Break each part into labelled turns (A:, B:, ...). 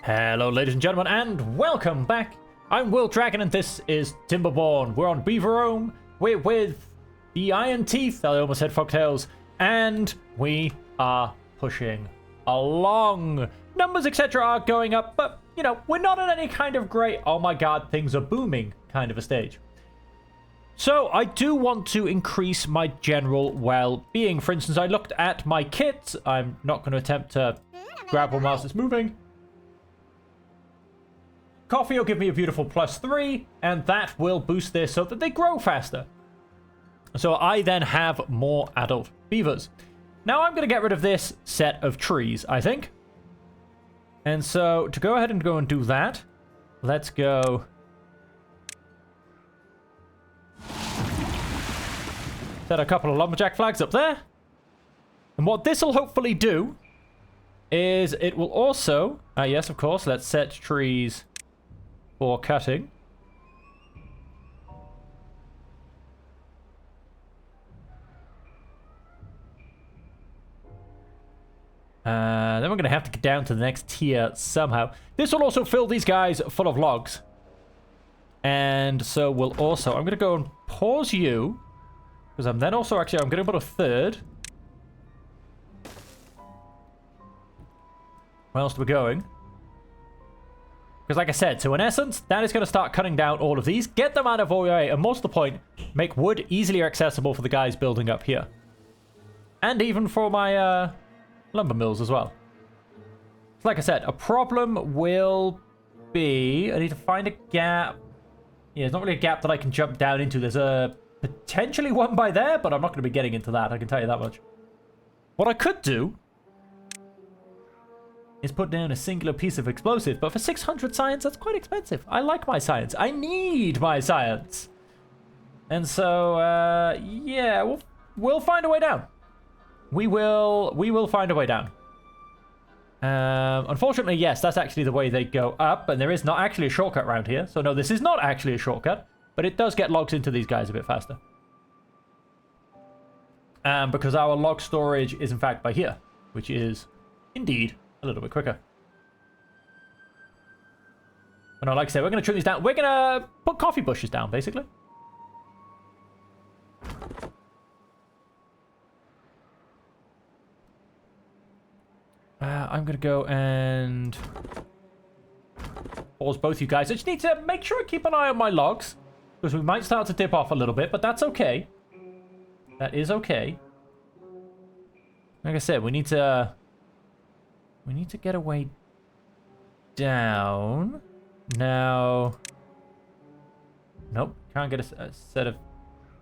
A: Hello, ladies and gentlemen, and welcome back. I'm Will Dragon, and this is Timberborn. We're on Beaverome. We're with the Iron Teeth. I almost said Fogtails. And we are pushing along. Numbers, etc. are going up, but, you know, we're not at any kind of great, oh my god, things are booming kind of a stage. So, I do want to increase my general well-being. For instance, I looked at my kit. I'm not going to attempt to grab one whilst it's moving. Coffee will give me a beautiful +3, and that will boost this so that they grow faster. So I then have more adult beavers. Now I'm going to get rid of this set of trees, I think. And so to go ahead and do that, let's go. Set a couple of lumberjack flags up there. And what this will hopefully do is it will also, yes, of course, let's set trees for cutting. Then we're going to have to get down to the next tier somehow. This will also fill these guys full of logs. And so we'll also, I'm going to go and pause you. Because I'm then also, actually, I'm going to put a third. Where else are we going? Because like I said, so in essence, that is going to start cutting down all of these, get them out of our way, and most of the point, make wood easily accessible for the guys building up here. And even for my lumber mills as well. So like I said, a problem will be, I need to find a gap. Yeah, it's not really a gap that I can jump down into. There's a potentially one by there, but I'm not going to be getting into that, I can tell you that much. What I could do is put down a singular piece of explosive, but for 600 science, that's quite expensive. I like my science. I need my science. And so, yeah, we'll find a way down. We will find a way down. Unfortunately, yes, that's actually the way they go up, and there is not actually a shortcut around here. So no, this is not actually a shortcut, but it does get logs into these guys a bit faster. Because our log storage is in fact by here, which is indeed a little bit quicker. But no, like I said, we're going to trim these down. We're going to put coffee bushes down, basically. I'm going to go and pause both you guys. I just need to make sure I keep an eye on my logs, because we might start to dip off a little bit, but that's okay. That is okay. Like I said, we need to get a way down. Now, nope, can't get a set of.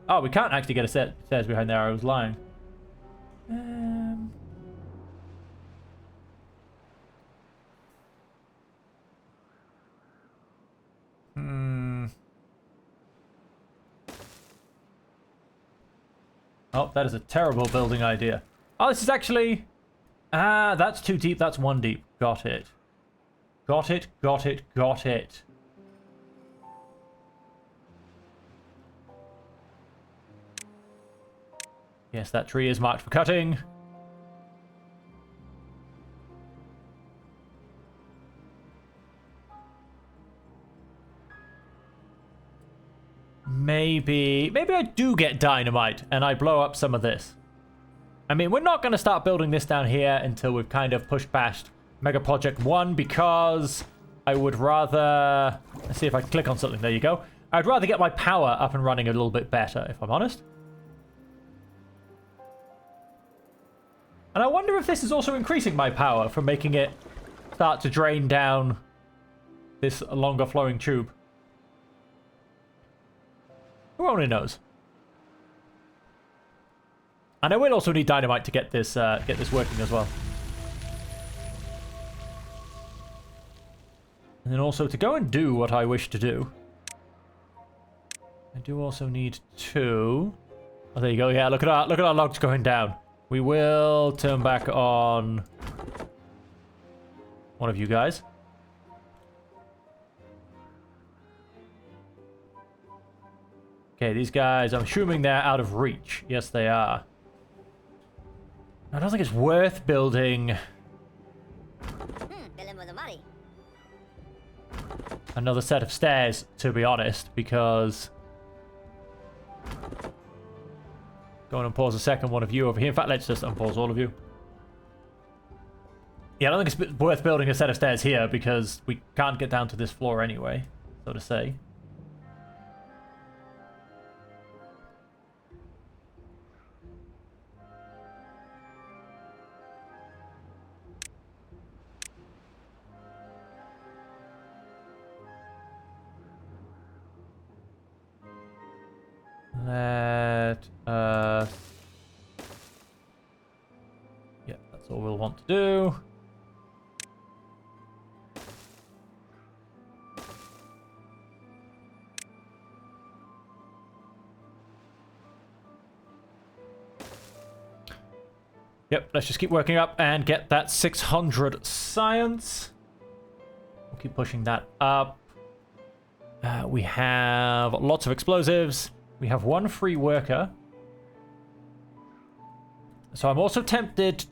A: Oh, we can't actually get a set of stairs behind there. I was lying. Oh, that is a terrible building idea. Oh, this is actually. That's too deep. That's one deep. Got it. Got it, got it, got it. Yes, that tree is marked for cutting. Maybe I do get dynamite and I blow up some of this. I mean, we're not going to start building this down here until we've kind of pushed past Mega Project 1, because I would rather... Let's see if I can click on something. There you go. I'd rather get my power up and running a little bit better, if I'm honest. And I wonder if this is also increasing my power from making it start to drain down this longer flowing tube. Who only knows? And I will also need dynamite to get this working as well. And then also to go and do what I wish to do, I do also need 2. Oh, there you go. Yeah, look at our logs going down. We will turn back on one of you guys. Okay, these guys, I'm assuming they're out of reach. Yes, they are. I don't think it's worth building another set of stairs, to be honest, because... Go and unpause a second one of you over here. In fact, let's just unpause all of you. Yeah, I don't think it's worth building a set of stairs here because we can't get down to this floor anyway, so to say. Yeah, that's all we'll want to do. Yep, let's just keep working up and get that 600 science. We'll keep pushing that up. We have lots of explosives. We have one free worker. So I'm also tempted to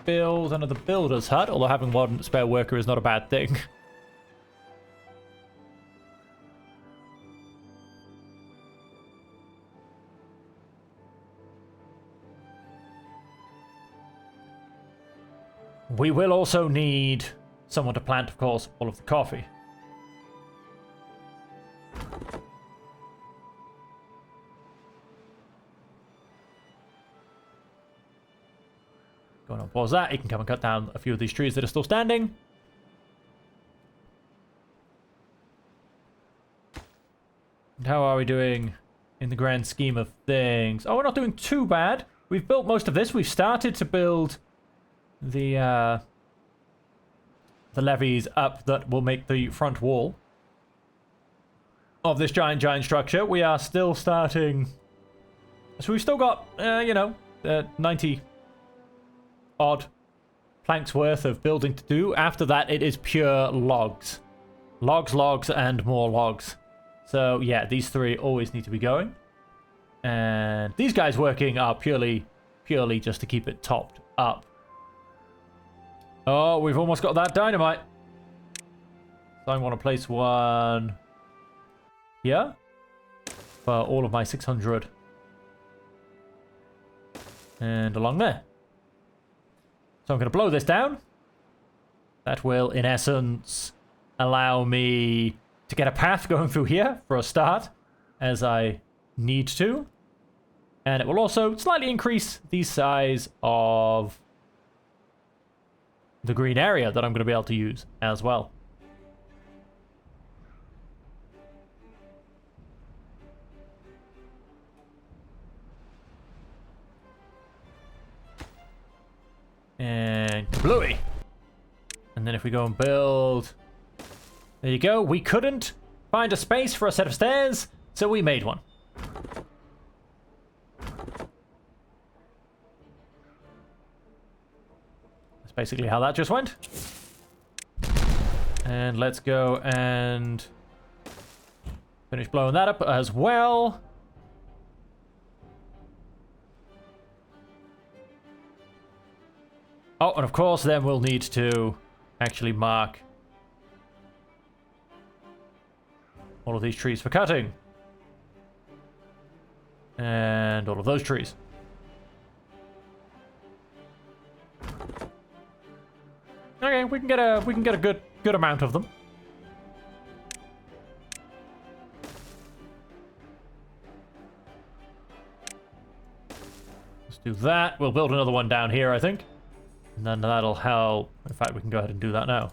A: build another builder's hut, although having one spare worker is not a bad thing. We will also need someone to plant, of course, all of the coffee. Go on and pause that. You can come and cut down a few of these trees that are still standing. And how are we doing in the grand scheme of things? Oh, we're not doing too bad. We've built most of this. We've started to build the levees up that will make the front wall of this giant structure. We are still starting. So we've still got, 90 odd planks worth of building to do. After that, it is pure logs. Logs, and more logs. So, yeah, these three always need to be going. And these guys working are purely just to keep it topped up. Oh, we've almost got that dynamite. So I want to place one here for all of my 600. And along there. So I'm going to blow this down. That will, in essence, allow me to get a path going through here for a start, as I need to. And it will also slightly increase the size of the green area that I'm going to be able to use as well. And kablooey. And then if we go and build... There you go. We couldn't find a space for a set of stairs, so we made one. That's basically how that just went. And let's go and finish blowing that up as well. Oh, and of course, then we'll need to actually mark all of these trees for cutting. And all of those trees. Okay, we can get a good amount of them. Let's do that. We'll build another one down here, I think. And then that'll help. In fact, we can go ahead and do that now.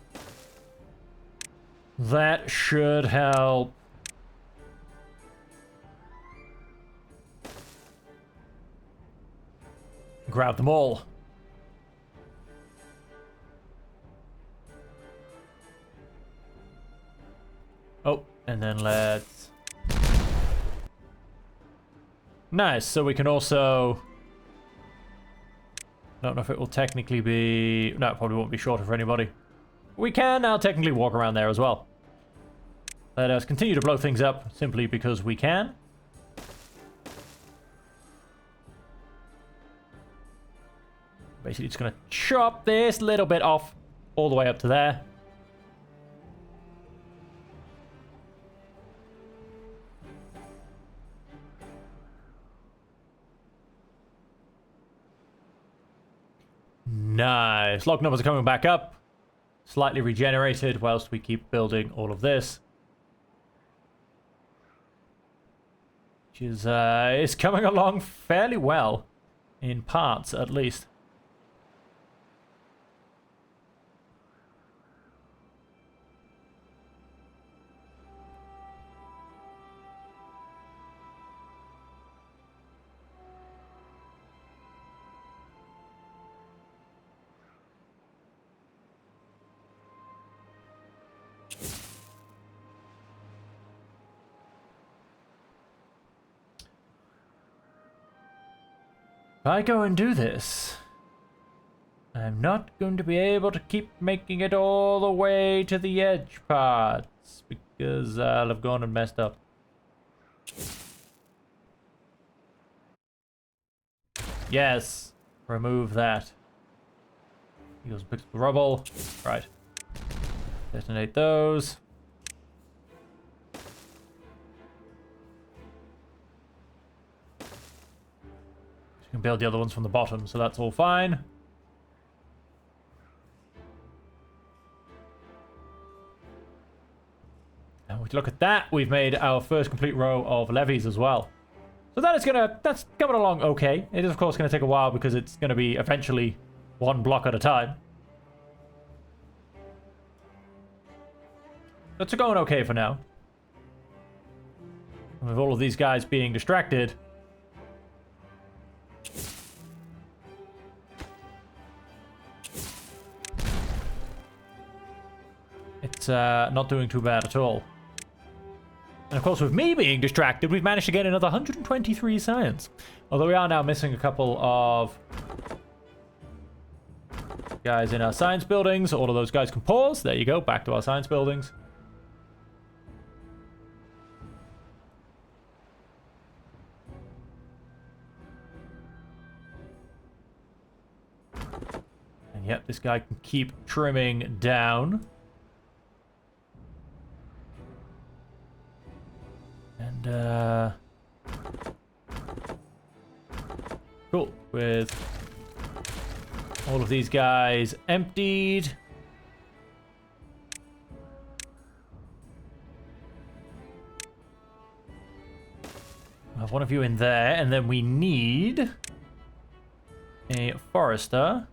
A: That should help. Grab them all. Oh, and then let's... Nice, so we can also... I don't know if it will technically be... No, it probably won't be shorter for anybody. We can now technically walk around there as well. Let us continue to blow things up simply because we can. Basically just going to chop this little bit off all the way up to there. Nice. Log numbers are coming back up. Slightly regenerated whilst we keep building all of this. Which is coming along fairly well. In parts, at least. If I go and do this, I'm not going to be able to keep making it all the way to the edge parts because I'll have gone and messed up. Yes, remove that. He goes and picks up the rubble. Right. Detonate those. Can build the other ones from the bottom, so that's all fine. And we look at that, we've made our first complete row of levees as well. So that's coming along okay. It is of course gonna take a while because it's gonna be eventually one block at a time. But it's going okay for now. And with all of these guys being distracted, it's not doing too bad at all. And of course, with me being distracted, we've managed to get another 123 science. Although we are now missing a couple of guys in our science buildings. All of those guys can pause. There you go, back to our science buildings. And yep, this guy can keep trimming down. And, cool. With all of these guys emptied. I have one of you in there, and then we need a forester.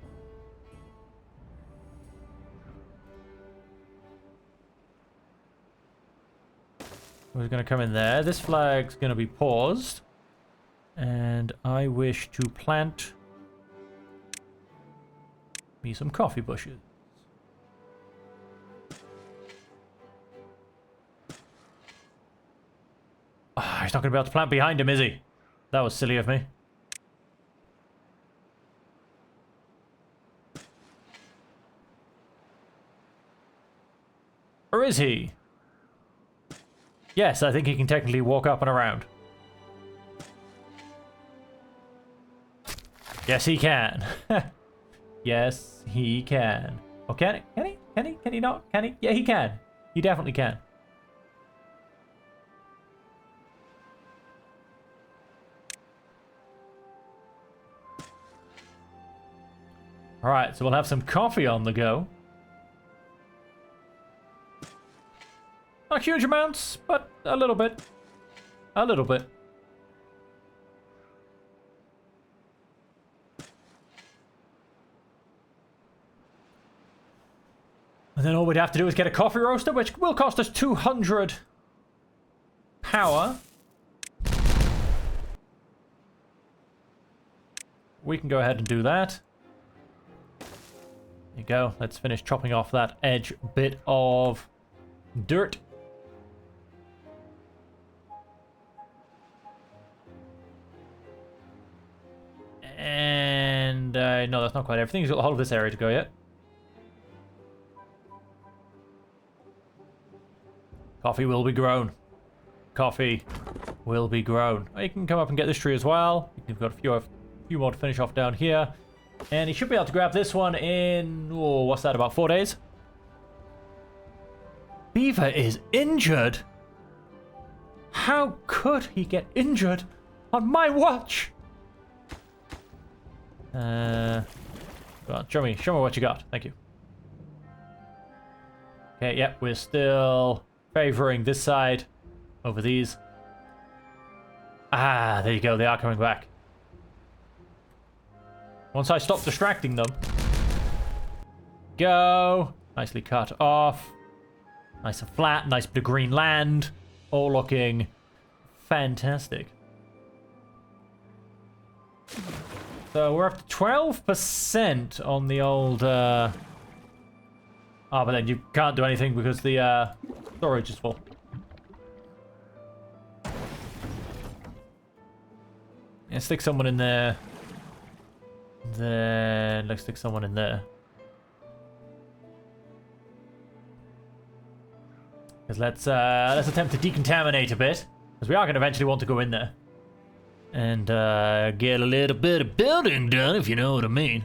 A: Who's going to come in there? This flag's going to be paused. And I wish to plant me some coffee bushes. Oh, he's not going to be able to plant behind him, is he? That was silly of me. Or is he? Yes, I think he can technically walk up and around. Yes, he can. Yes, he can. Oh, can he? Can he? Can he? Can he not? Can he? Yeah, he can. He definitely can. Alright, so we'll have some coffee on the go. Not huge amounts, but a little bit. A little bit. And then all we'd have to do is get a coffee roaster, which will cost us 200 power. We can go ahead and do that. There you go. Let's finish chopping off that edge bit of dirt. And no, that's not quite everything. He's got the whole of this area to go yet. Coffee will be grown. Coffee will be grown. You can come up and get this tree as well. You've got a few more to finish off down here. And he should be able to grab this one in, oh, what's that, about 4 days? Beaver is injured? How could he get injured on my watch? Go on, show me what you got. Thank you. Okay, yep, we're still favoring this side over these. Ah, there you go. They are coming back. Once I stop distracting them. Go. Nicely cut off. Nice and flat. Nice bit of green land. All looking fantastic. So we're up to 12% on the old... Oh, but then you can't do anything because the storage is full. Yeah, stick someone in there. Then let's stick someone in there. Because let's attempt to decontaminate a bit, because we are going to eventually want to go in there and get a little bit of building done, if you know what I mean.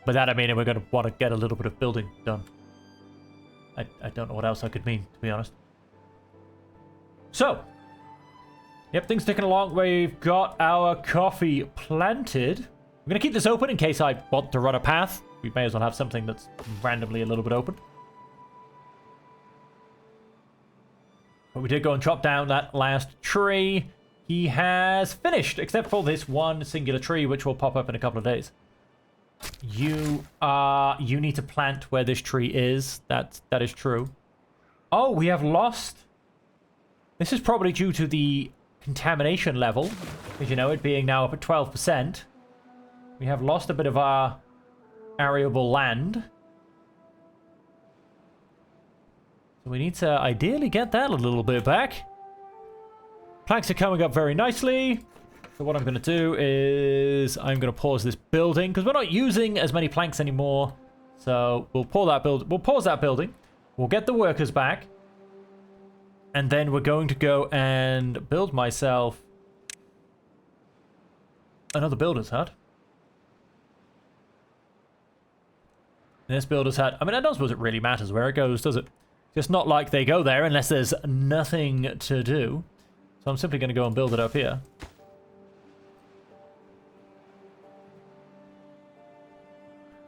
A: By that I mean we're going to want to get a little bit of building done. I don't know what else I could mean, to be honest. So, yep, things ticking along. We've got our coffee planted. I'm going to keep this open in case I want to run a path. We may as well have something that's randomly a little bit open. But we did go and chop down that last tree. He has finished, except for this one singular tree, which will pop up in a couple of days. You need to plant where this tree is. That is true. Oh, we have lost. This is probably due to the contamination level, as you know, it being now up at 12%. We have lost a bit of our arable land. So we need to ideally get that a little bit back. Planks are coming up very nicely. So what I'm going to do is I'm going to pause this building because we're not using as many planks anymore. So we'll pause that building. We'll get the workers back. And then we're going to go and build myself another builder's hut. This builder's hut, I mean, I don't suppose it really matters where it goes, does it? It's not like they go there unless there's nothing to do. So I'm simply going to go and build it up here.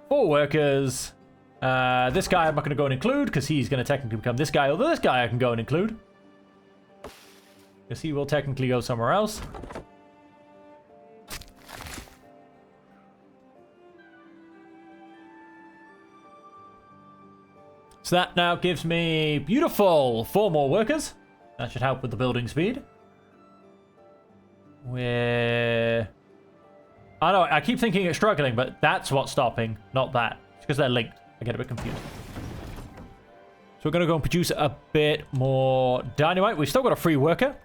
A: Four workers. This guy I'm not going to go and include because he's going to technically become this guy. Although this guy I can go and include. Because he will technically go somewhere else. So that now gives me beautiful 4 more workers. That should help with the building speed. I know, I keep thinking it's struggling, but that's what's stopping, not that. It's because they're linked. I get a bit confused. So we're going to go and produce a bit more dynamite. We've still got a free worker.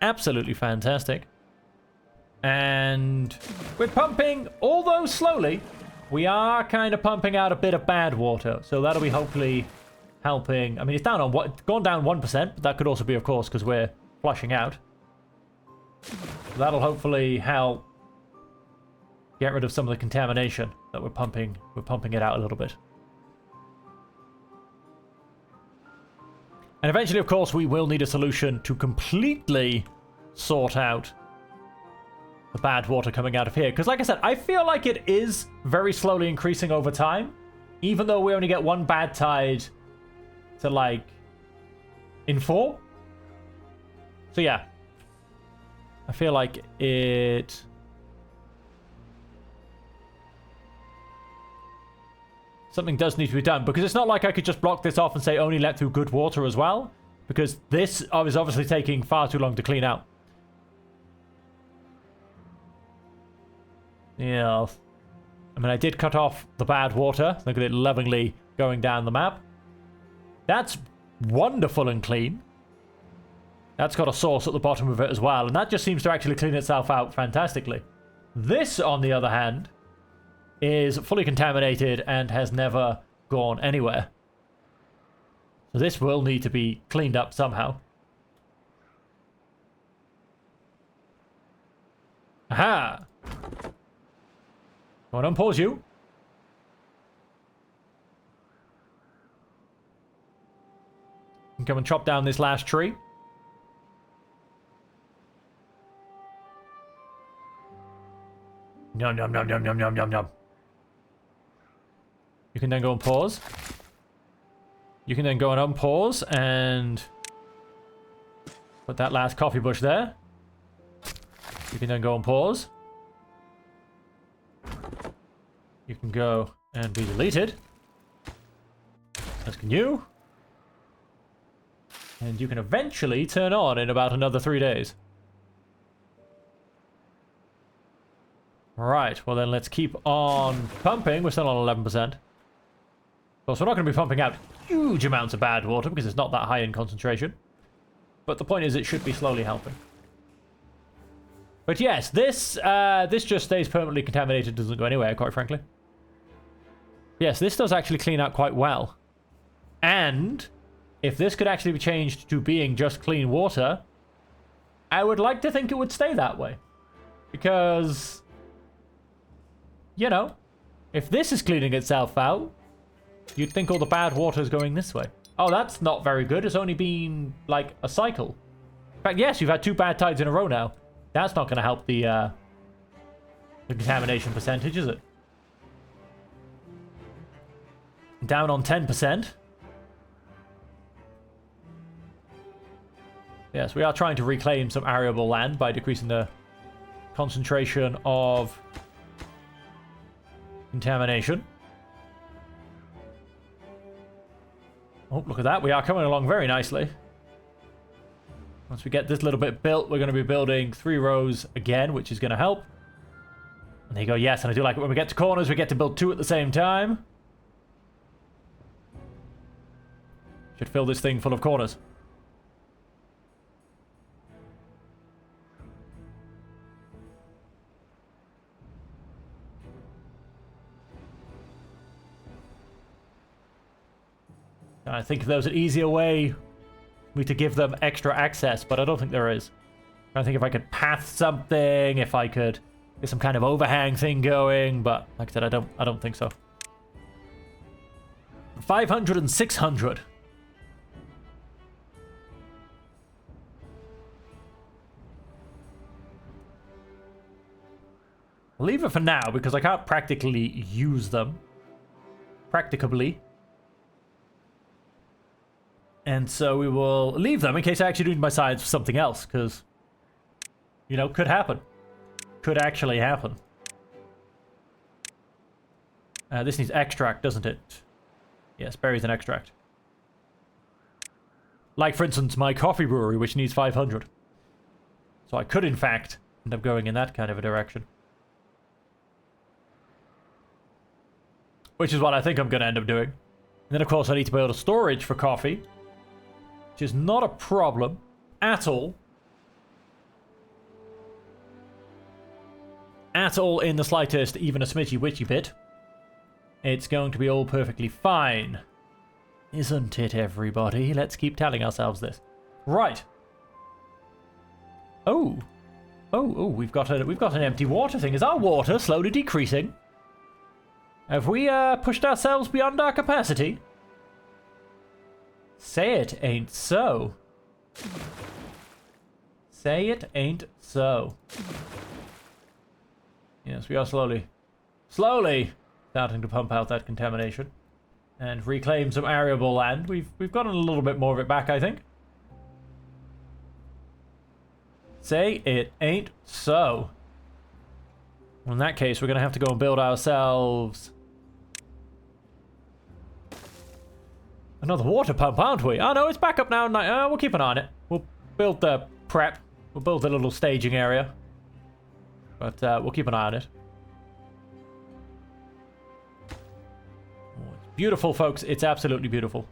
A: Absolutely fantastic. And we're pumping, although slowly, we are kind of pumping out a bit of bad water. So that'll be hopefully helping. I mean, it's down on what, gone down 1%, but that could also be, of course, because we're flushing out. So that'll hopefully help get rid of some of the contamination that we're pumping. We're pumping it out a little bit. And eventually, of course, we will need a solution to completely sort out the bad water coming out of here. Because like I said, I feel like it is very slowly increasing over time. Even though we only get one bad tide to like in 4. So yeah. I feel like it... something does need to be done, because it's not like I could just block this off and say only let through good water as well, because this is obviously taking far too long to clean out. Yeah, I mean, I did cut off the bad water. Look at it lovingly going down the map. That's wonderful and clean. That's got a source at the bottom of it as well, and that just seems to actually clean itself out fantastically. This, on the other hand, is fully contaminated and has never gone anywhere. So this will need to be cleaned up somehow. Aha! Go on, unpause you. And come and chop down this last tree. Yum, yum, yum, yum, yum, yum, yum, yum. You can then go and pause. You can then go and unpause and put that last coffee bush there. You can then go and pause. You can go and be deleted. As can you. And you can eventually turn on in about another 3 days. Right, well then let's keep on pumping. We're still on 11%. Of course, we're not going to be pumping out huge amounts of bad water because it's not that high in concentration. But the point is, it should be slowly helping. But yes, this just stays permanently contaminated, doesn't go anywhere, quite frankly. Yes, this does actually clean out quite well. And if this could actually be changed to being just clean water, I would like to think it would stay that way. Because, you know, if this is cleaning itself out, you'd think all the bad water is going this way. Oh, that's not very good. It's only been, like, a cycle. In fact, yes, you've had 2 bad tides in a row now. That's not going to help the contamination percentage, is it? Down on 10%. Yes, we are trying to reclaim some arable land by decreasing the concentration of contamination. Oh, look at that. We are coming along very nicely. Once we get this little bit built, we're going to be building 3 rows again, which is going to help. And there you go. Yes, and I do like it when we get to corners, we get to build 2 at the same time. Should fill this thing full of corners. I think there's an easier way for me to give them extra access, but I don't think there is. I think if I could path something, if I could get some kind of overhang thing going, but like I said, I don't think so. 500 and 600. I'll leave it for now because I can't practically use them. Practicably. And so we will leave them in case I actually do my science for something else, because, you know, could happen. Could actually happen. This needs extract, doesn't it? Yes, berries and extract. Like, for instance, my coffee brewery, which needs 500. So I could, in fact, end up going in that kind of a direction. Which is what I think I'm going to end up doing. And then, of course, I need to build a storage for coffee. Which is not a problem at all. At all in the slightest, even a smidgy witchy bit. It's going to be all perfectly fine. Isn't it, everybody? Let's keep telling ourselves this. Right. Oh. Oh, we've got an empty water thing. Is our water slowly decreasing? Have we pushed ourselves beyond our capacity? Say it ain't so. Say it ain't so. Yes, we are slowly starting to pump out that contamination and reclaim some arable land. We've gotten a little bit more of it back, I think. Say it ain't so. Well, in that case, we're going to have to go and build ourselves another water pump, aren't we? Oh, no, it's back up now. We'll keep an eye on it. We'll build the prep. We'll build a little staging area. But we'll keep an eye on it. Oh, it's beautiful, folks. It's absolutely beautiful.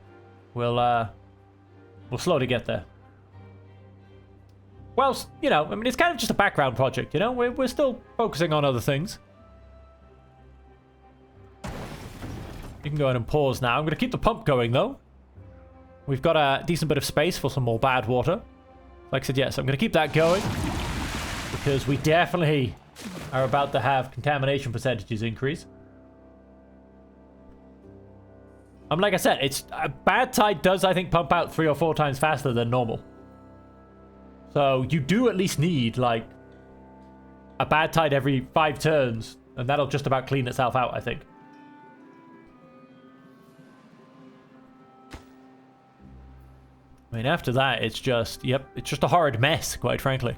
A: We'll slowly get there. Well, you know, I mean, it's kind of just a background project, you know? We're still focusing on other things. You can go ahead and pause now. I'm going to keep the pump going, though. We've got a decent bit of space for some more bad water. Like I said, yes, I'm going to keep that going. Because we definitely are about to have contamination percentages increase. Like I said, it's a bad tide does, I think, pump out 3 or 4 times faster than normal. So you do at least need, like, a bad tide every 5 turns. And that'll just about clean itself out, I think. I mean, after that, it's just, yep, it's just a horrid mess, quite frankly.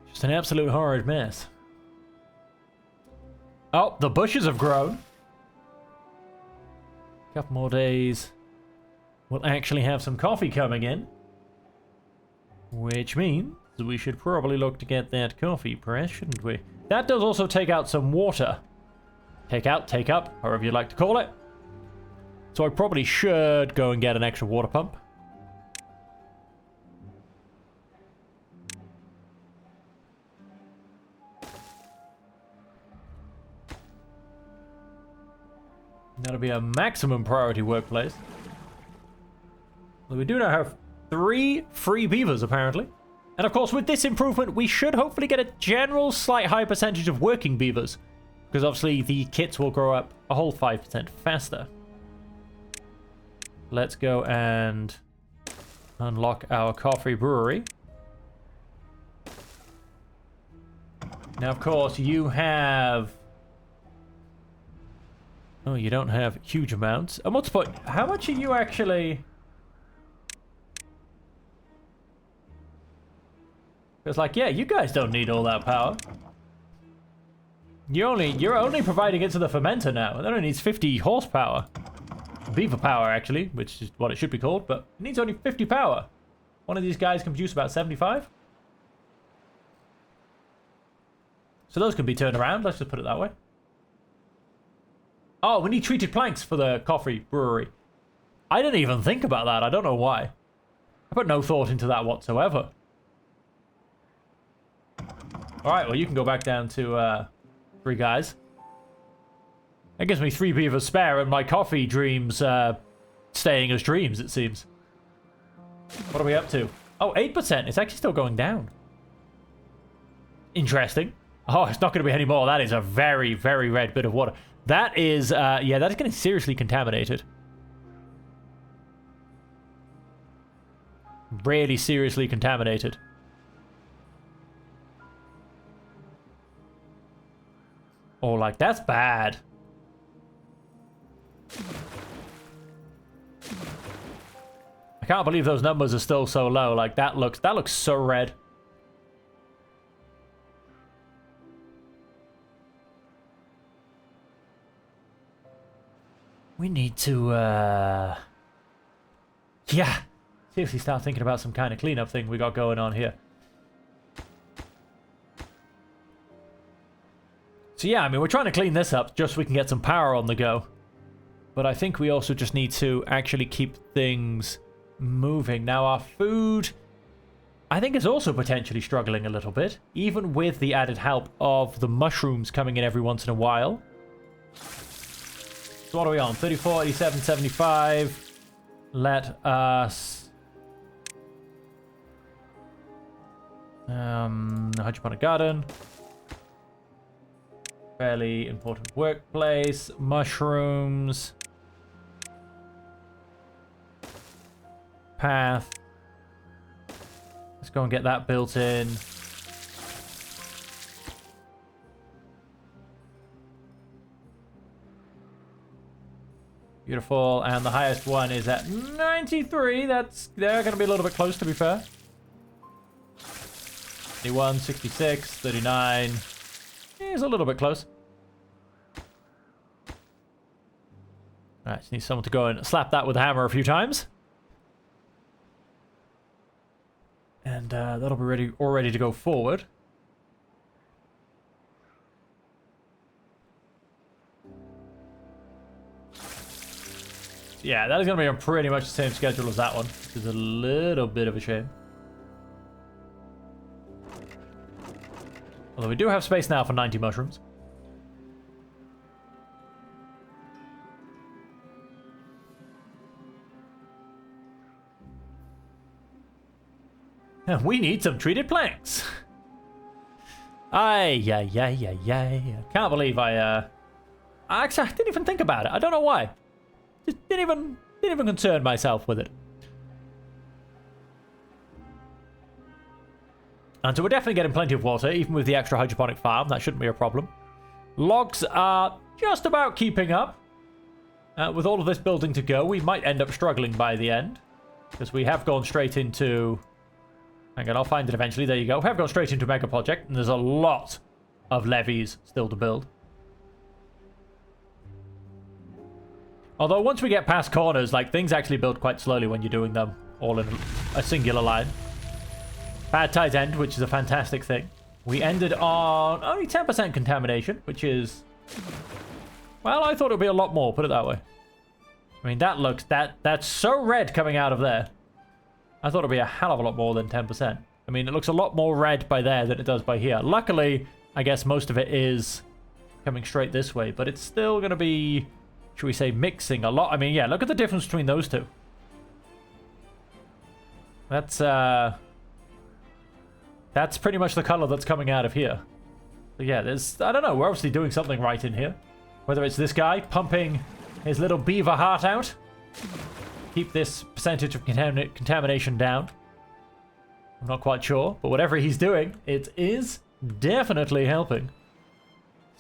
A: Just an absolute horrid mess. Oh, the bushes have grown. A couple more days. We'll actually have some coffee coming in. Which means we should probably look to get that coffee press, shouldn't we? That does also take out some water. Take out, take up, however you'd like to call it. So I probably should go and get an extra water pump. That'll be a maximum priority workplace. Well, we do now have 3 free beavers, apparently. And of course, with this improvement, we should hopefully get a general slight high percentage of working beavers. Because obviously the kits will grow up a whole 5% faster. Let's go and unlock our coffee brewery. Now, of course, you have... Oh, you don't have huge amounts. And what's the point? How much are you actually... It's like, yeah, you guys don't need all that power. You're only providing it to the fermenter now. That only needs 50 horsepower. Beaver power, actually, which is what it should be called, but it needs only 50 power. One of these guys can produce about 75. So those can be turned around, let's just put it that way. Oh, we need treated planks for the coffee brewery. I didn't even think about that. I don't know why. I put no thought into that whatsoever. Alright, well, you can go back down to 3 guys. That gives me 3 beavers spare and my coffee dreams staying as dreams, it seems. What are we up to? Oh, 8%. It's actually still going down. Interesting. Oh, it's not going to be any more. That is a very, very red bit of water. That is, yeah, that is getting seriously contaminated. Really seriously contaminated. Oh, like, that's bad. I can't believe those numbers are still so low. Like, that looks so red. We need to, yeah, seriously start thinking about some kind of cleanup thing we got going on here. So yeah, I mean, we're trying to clean this up just so we can get some power on the go. But I think we also just need to actually keep things moving. Now, our food, I think, is also potentially struggling a little bit, even with the added help of the mushrooms coming in every once in a while. So what are we on? 34, 87, 75. Let us... hydroponic garden. Fairly important workplace. Mushrooms. Path. Let's go and get that built in. Beautiful, and the highest one is at 93. They're going to be a little bit close, to be fair. 71, 66, 39. It's a little bit close. Alright, just need someone to go and slap that with a hammer a few times. And that'll be all ready to go forward. Yeah, that is going to be on pretty much the same schedule as that one, which is a little bit of a shame. Although we do have space now for 90 mushrooms. And we need some treated planks. Ay. Can't believe actually, I didn't even think about it. I don't know why. just didn't even concern myself with it. And so we're definitely getting plenty of water, even with the extra hydroponic farm. That shouldn't be a problem. Logs are just about keeping up. With all of this building to go, we might end up struggling by the end. Because we have gone straight into... Hang on, I'll find it eventually. There you go. We have gone straight into a mega project, and there's a lot of levees still to build. Although once we get past corners, like, things actually build quite slowly when you're doing them all in a singular line. Bad tides end, which is a fantastic thing. We ended on only 10% contamination, which is... Well, I thought it would be a lot more, put it that way. I mean, that looks... That's so red coming out of there. I thought it would be a hell of a lot more than 10%. I mean, it looks a lot more red by there than it does by here. Luckily, I guess most of it is coming straight this way, but it's still going to be, should we say, mixing a lot. I mean, yeah, look at the difference between those two. That's pretty much the color that's coming out of here. So yeah, there's, I don't know, we're obviously doing something right in here. Whether it's this guy pumping his little beaver heart out, keep this percentage of contamination down. I'm not quite sure, but whatever he's doing, it is definitely helping.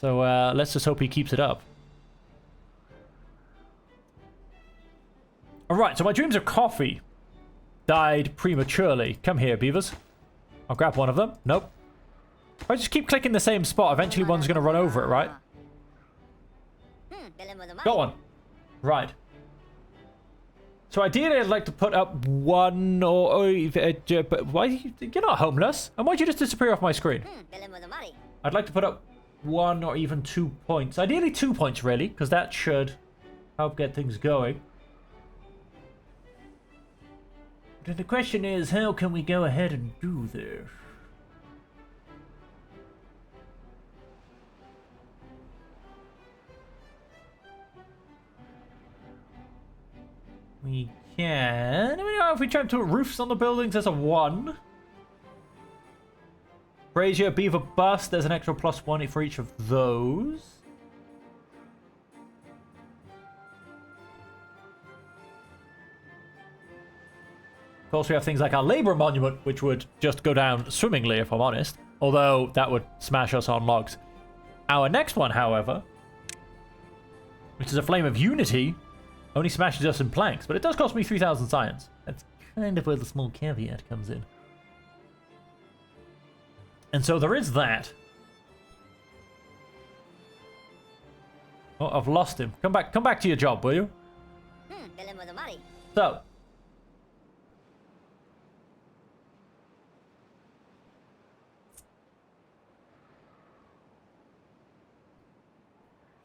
A: So let's just hope he keeps it up. Alright, so my dreams of coffee died prematurely. Come here, beavers. I'll grab one of them. Nope. If I just keep clicking the same spot, eventually one's going to run over it, right? Got one. Right. So ideally, I'd like to put up one or... but why... You're not homeless. And why'd you just disappear off my screen? I'd like to put up 1 or even 2 points. Ideally 2 points, really, because that should help get things going. But the question is, how can we go ahead and do this? We can... I mean, if we try to put roofs on the buildings, there's a 1. Brazier, Beaver, Bust, there's an extra +1 for each of those. Of course, we have things like our Labour Monument, which would just go down swimmingly, if I'm honest. Although, that would smash us on logs. Our next one, however, which is a Flame of Unity, only smashes us in planks, but it does cost me 3,000 science. That's kind of where the small caveat comes in. And so there is that. Oh, I've lost him. Come back to your job, will you? So.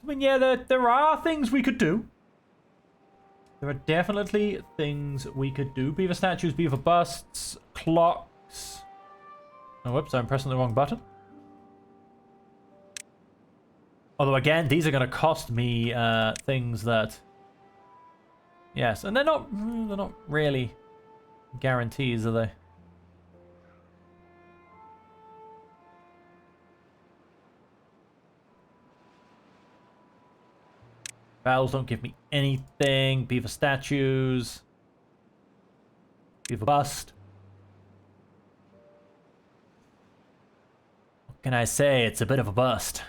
A: I mean, yeah, there are things we could do. There are definitely things we could do. Beaver statues, beaver busts, clocks. Oh, whoops, I'm pressing the wrong button. Although, again, these are going to cost me things that... Yes, and they're not really guarantees, are they? Bells don't give me anything. Beaver statues. Beaver bust. What can I say? It's a bit of a bust.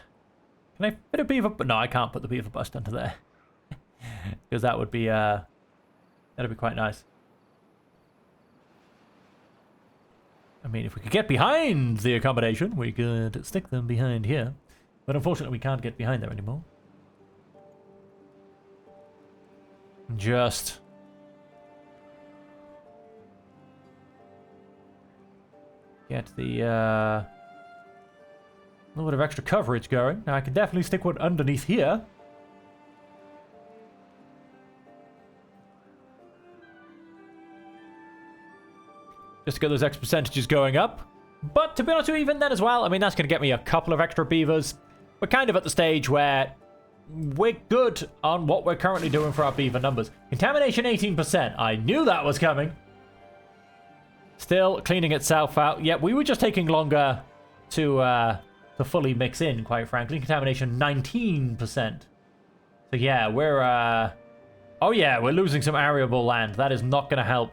A: Can I fit a beaver? No, I can't put the beaver bust under there. Because that would be, that'd be quite nice. I mean, if we could get behind the accommodation, we could stick them behind here. But unfortunately, we can't get behind there anymore. Just get the a little bit of extra coverage going. Now I can definitely stick one underneath here. Just to get those extra percentages going up. But to be honest with you, even then as well, I mean, that's going to get me a couple of extra beavers. We're kind of at the stage where we're good on what we're currently doing for our beaver numbers. Contamination 18%. I knew that was coming. Still cleaning itself out. Yeah, we were just taking longer to fully mix in, quite frankly. Contamination 19%. So yeah, we're Oh yeah, we're losing some arable land. That is not going to help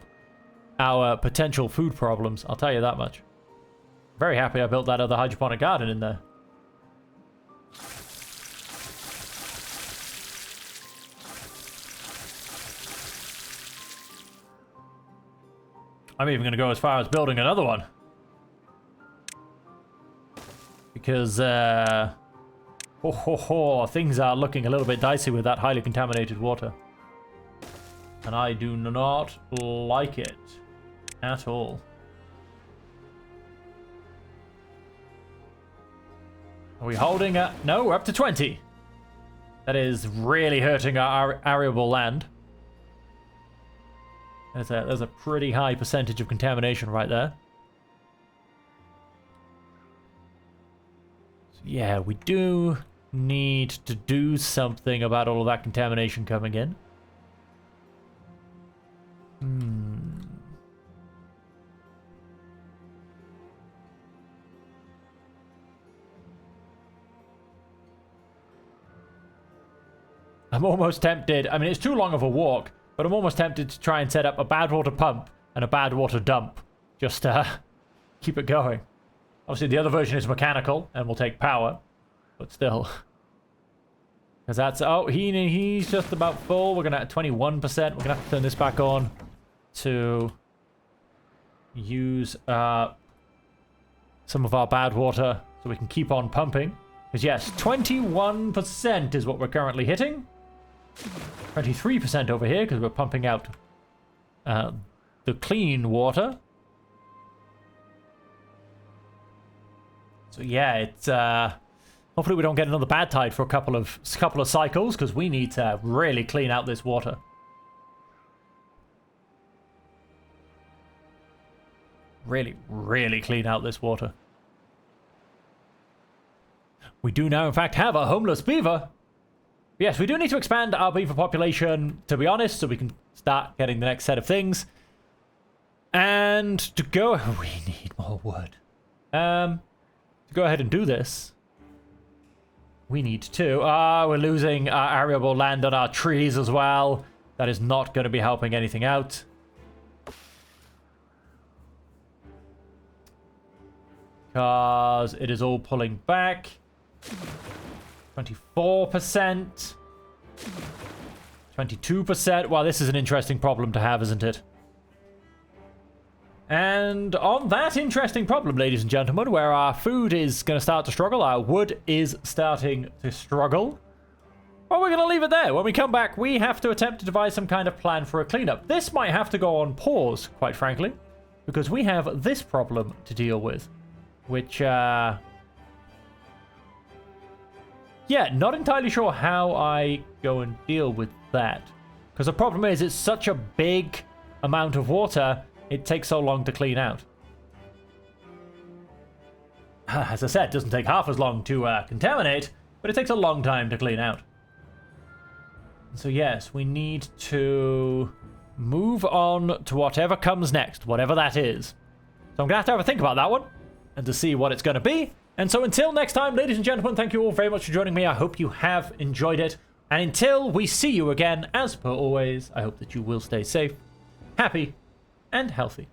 A: our potential food problems. I'll tell you that much. Very happy I built that other hydroponic garden in there. I'm even going to go as far as building another one. Because, things are looking a little bit dicey with that highly contaminated water. And I do not like it at all. Are we holding a... No, we're up to 20. That is really hurting our arable land. There's a pretty high percentage of contamination right there. So yeah, we do need to do something about all of that contamination coming in. I'm almost tempted. I mean, it's too long of a walk, but I'm almost tempted to try and set up a bad water pump and a bad water dump. Just to keep it going. Obviously, the other version is mechanical and will take power. But still. Because that's... Oh, he's just about full. We're going to... 21%. We're going to have to turn this back on to use some of our bad water so we can keep on pumping. Because yes, 21% is what we're currently hitting. 23% over here because we're pumping out the clean water. So yeah, it's hopefully we don't get another bad tide for a couple of cycles because we need to really clean out this water. Really clean out this water. We do now in fact have a homeless beaver. Yes, we do need to expand our beaver population, to be honest, so we can start getting the next set of things. And to go... We need more wood. To go ahead and do this, we need to... we're losing our arable land on our trees as well. That is not going to be helping anything out. Because it is all pulling back. 24%. 22%. Wow, this is an interesting problem to have, isn't it? And on that interesting problem, ladies and gentlemen, where our food is going to start to struggle, our wood is starting to struggle, well, we're going to leave it there. When we come back, we have to attempt to devise some kind of plan for a cleanup. This might have to go on pause, quite frankly, because we have this problem to deal with, which, yeah, not entirely sure how I go and deal with that. Because the problem is, it's such a big amount of water, it takes so long to clean out. As I said, it doesn't take half as long to contaminate, but it takes a long time to clean out. So yes, we need to move on to whatever comes next, whatever that is. So I'm going to have a think about that one, and to see what it's going to be. And so until next time, ladies and gentlemen, thank you all very much for joining me. I hope you have enjoyed it. And until we see you again, as per always, I hope that you will stay safe, happy, and healthy.